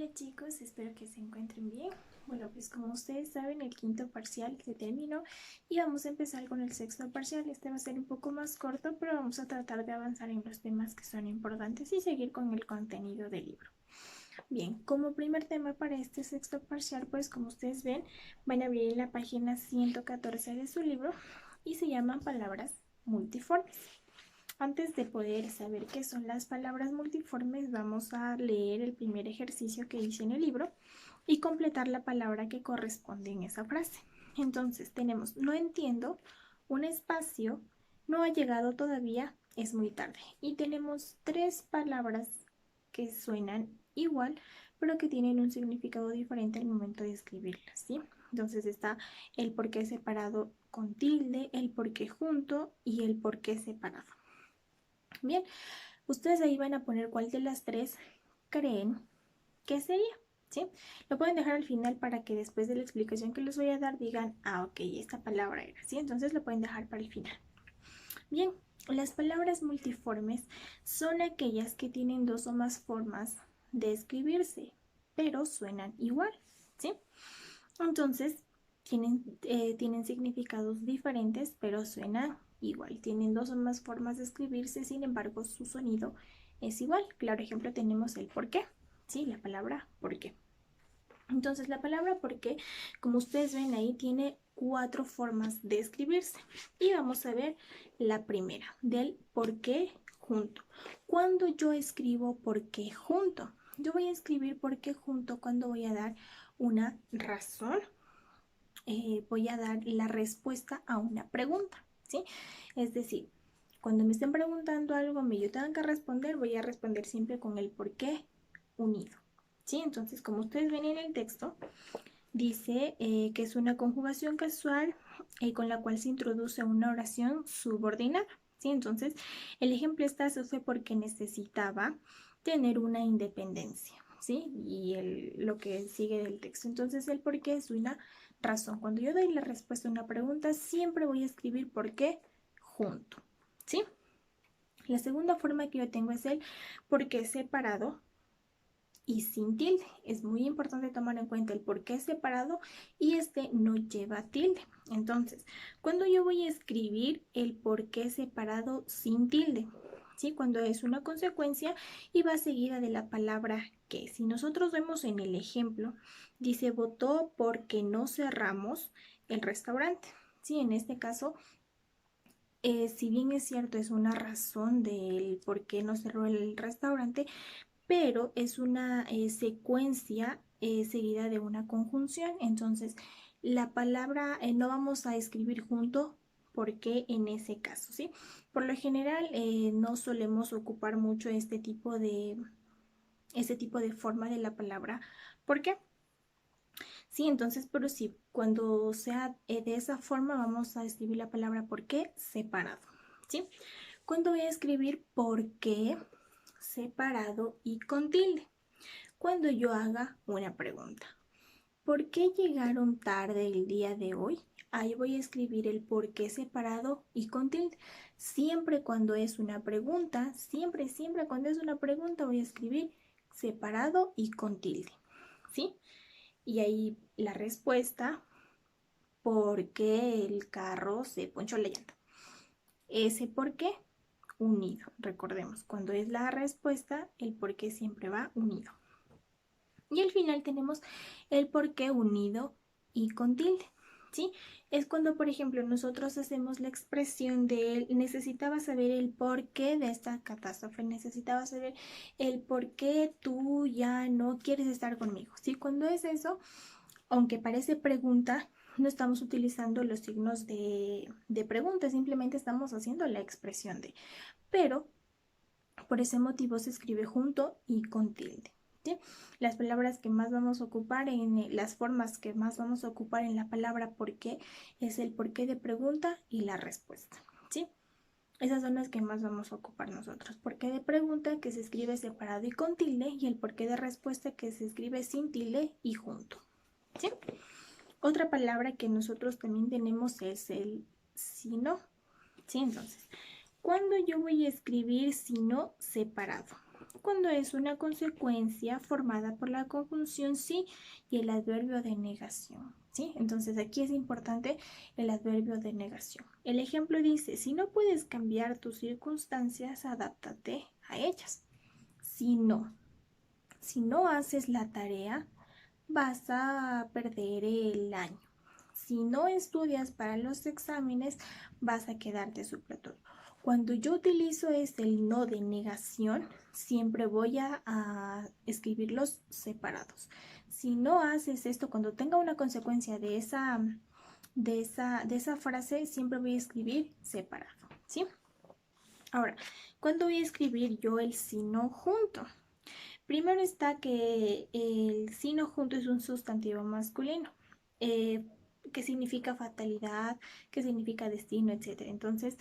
Hola chicos, espero que se encuentren bien. Bueno, pues como ustedes saben, el quinto parcial se terminó y vamos a empezar con el sexto parcial. Este va a ser un poco más corto, pero vamos a tratar de avanzar en los temas que son importantes y seguir con el contenido del libro. Bien, como primer tema para este sexto parcial, pues como ustedes ven, van a abrir la página 114 de su libro y se llaman palabras multiformes. Antes de poder saber qué son las palabras multiformes, vamos a leer el primer ejercicio que hice en el libro y completar la palabra que corresponde en esa frase. Entonces tenemos no entiendo, un espacio, no ha llegado todavía, es muy tarde. Y tenemos tres palabras que suenan igual, pero que tienen un significado diferente al momento de escribirlas, ¿sí? Entonces está el por qué separado con tilde, el por qué junto y el por qué separado. Bien, ustedes ahí van a poner cuál de las tres creen que sería, ¿sí? Lo pueden dejar al final para que después de la explicación que les voy a dar digan, ah, ok, esta palabra era, ¿sí? Entonces lo pueden dejar para el final. Bien, las palabras multiformes son aquellas que tienen dos o más formas de escribirse, pero suenan igual, ¿sí? Entonces, tienen significados diferentes, pero suenan igual. Tienen dos o más formas de escribirse, sin embargo, su sonido es igual. Claro ejemplo tenemos el por qué, ¿sí? La palabra por qué. Entonces, la palabra por qué, como ustedes ven ahí, tiene cuatro formas de escribirse. Y vamos a ver la primera, del por qué junto. Cuando yo escribo por qué junto, yo voy a escribir por qué junto cuando voy a dar una razón, voy a dar la respuesta a una pregunta, ¿sí? Es decir, cuando me estén preguntando algo, yo tengo que responder, voy a responder siempre con el por qué unido, ¿sí? Entonces, como ustedes ven en el texto, dice que es una conjugación casual con la cual se introduce una oración subordinada, ¿sí? Entonces, el ejemplo está se fue porque necesitaba tener una independencia, ¿sí? Y lo que sigue del texto. Entonces, el por qué es una razón. Cuando yo doy la respuesta a una pregunta, siempre voy a escribir por qué junto, ¿sí? La segunda forma que yo tengo es el por qué separado y sin tilde. Es muy importante tomar en cuenta el por qué separado y este no lleva tilde. Entonces, cuando yo voy a escribir el por qué separado sin tilde, ¿sí? Cuando es una consecuencia y va seguida de la palabra que. Si nosotros vemos en el ejemplo, dice votó porque no cerramos el restaurante. Sí, en este caso, si bien es cierto, es una razón del por qué no cerró el restaurante, pero es una secuencia seguida de una conjunción. Entonces, la palabra no vamos a escribir junto porque en ese caso, ¿sí? Por lo general no solemos ocupar mucho este tipo de forma de la palabra. ¿Por qué? Sí, entonces, pero sí, cuando sea de esa forma vamos a escribir la palabra por qué separado, ¿sí? Cuando voy a escribir por qué separado y con tilde, cuando yo haga una pregunta. ¿Por qué llegaron tarde el día de hoy? Ahí voy a escribir el por qué separado y con tilde. Siempre cuando es una pregunta, siempre cuando es una pregunta voy a escribir separado y con tilde, ¿sí? Y ahí la respuesta, ¿por qué el carro se ponchó la llanta? Ese por qué unido. Recordemos, cuando es la respuesta, el por qué siempre va unido. Y al final tenemos el por qué unido y con tilde, ¿sí? Es cuando, por ejemplo, nosotros hacemos la expresión de necesitaba saber el por qué de esta catástrofe, necesitaba saber el por qué tú ya no quieres estar conmigo, ¿sí? Cuando es eso, aunque parece pregunta, no estamos utilizando los signos de pregunta, simplemente estamos haciendo la expresión de, pero por ese motivo se escribe junto y con tilde, ¿sí? Las palabras que más vamos a ocupar las formas que más vamos a ocupar en la palabra por qué es el por qué de pregunta y la respuesta, ¿sí? Esas son las que más vamos a ocupar nosotros. Por qué de pregunta, que se escribe separado y con tilde, y el por qué de respuesta, que se escribe sin tilde y junto, ¿sí? Otra palabra que nosotros también tenemos es el si no, ¿sí? Entonces, cuando yo voy a escribir si no separado, cuando es una consecuencia formada por la conjunción sí y el adverbio de negación, ¿sí? Entonces aquí es importante el adverbio de negación. El ejemplo dice, si no puedes cambiar tus circunstancias, adáptate a ellas. Si no haces la tarea, vas a perder el año. Si no estudias para los exámenes, vas a quedarte supletorio. Cuando yo utilizo el no de negación, siempre voy a escribirlos separados. Si no haces esto, cuando tenga una consecuencia de esa frase, siempre voy a escribir separado, ¿sí? Ahora, ¿cuándo voy a escribir yo el sino junto? Primero está que el sino junto es un sustantivo masculino, eh, que significa fatalidad, que significa destino, etc. Entonces,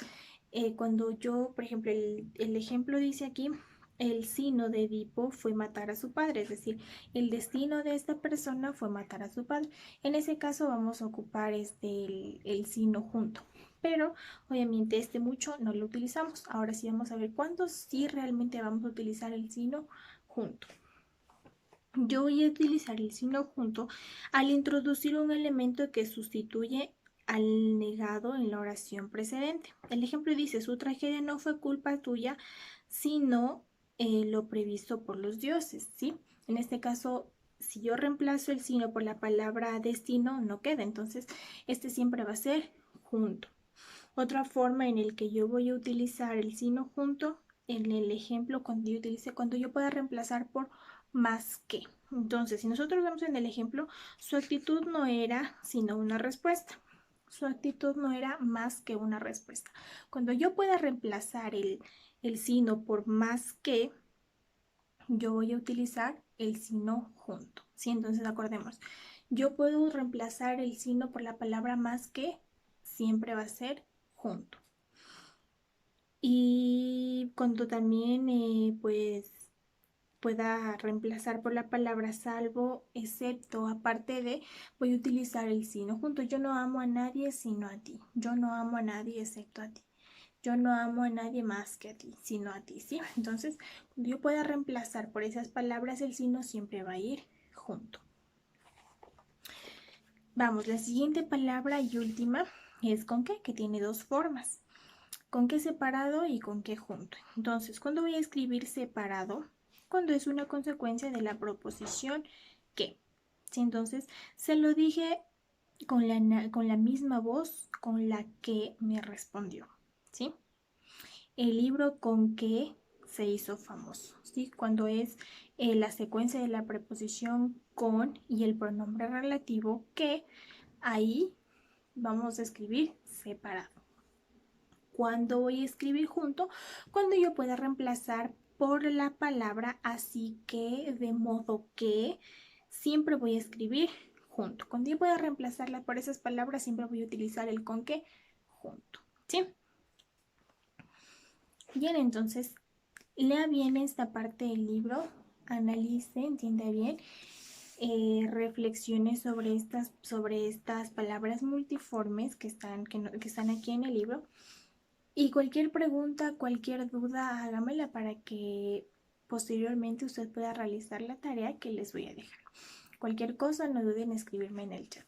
cuando yo, por ejemplo, el ejemplo dice aquí, el sino de Edipo fue matar a su padre, es decir, el destino de esta persona fue matar a su padre. En ese caso vamos a ocupar el sino junto. Pero obviamente mucho no lo utilizamos. Ahora sí vamos a ver cuándo sí realmente vamos a utilizar el sino junto. Yo voy a utilizar el sino junto al introducir un elemento que sustituye al negado en la oración precedente. El ejemplo dice, su tragedia no fue culpa tuya, sino lo previsto por los dioses, ¿sí? En este caso, si yo reemplazo el sino por la palabra destino, no queda. Entonces, siempre va a ser junto. Otra forma en el que yo voy a utilizar el sino junto, en el ejemplo cuando yo pueda reemplazar por más que. Entonces, si nosotros vemos en el ejemplo, su actitud no era sino una respuesta. Su actitud no era más que una respuesta. Cuando yo pueda reemplazar el sino por más que, yo voy a utilizar el sino junto, ¿sí? Entonces, acordemos, yo puedo reemplazar el sino por la palabra más que, siempre va a ser junto. Y cuando también pues pueda reemplazar por la palabra salvo, excepto, aparte de, voy a utilizar el sino junto. Yo no amo a nadie sino a ti. Yo no amo a nadie excepto a ti. Yo no amo a nadie más que a ti, sino a ti, ¿sí? Entonces, cuando yo pueda reemplazar por esas palabras, el sino siempre va a ir junto. Vamos, la siguiente palabra y última es con qué, que tiene dos formas. Con qué separado y con qué junto. Entonces, ¿cuándo voy a escribir separado? Cuando es una consecuencia de la proposición que. ¿Sí? Entonces, se lo dije con la misma voz con la que me respondió. ¿Sí? El libro con que se hizo famoso. ¿Sí? Cuando es la secuencia de la preposición con y el pronombre relativo que, ahí vamos a escribir separado. ¿Cuándo voy a escribir junto? Cuando yo pueda reemplazar por la palabra así que, de modo que, siempre voy a escribir junto. Cuando yo pueda reemplazarla por esas palabras, siempre voy a utilizar el con que junto, ¿sí? Bien, entonces, lea bien esta parte del libro, analice, entienda bien, reflexione sobre estas palabras multiformes que están aquí en el libro. Y cualquier pregunta, cualquier duda, hágamela para que posteriormente usted pueda realizar la tarea que les voy a dejar. Cualquier cosa, no duden en escribirme en el chat.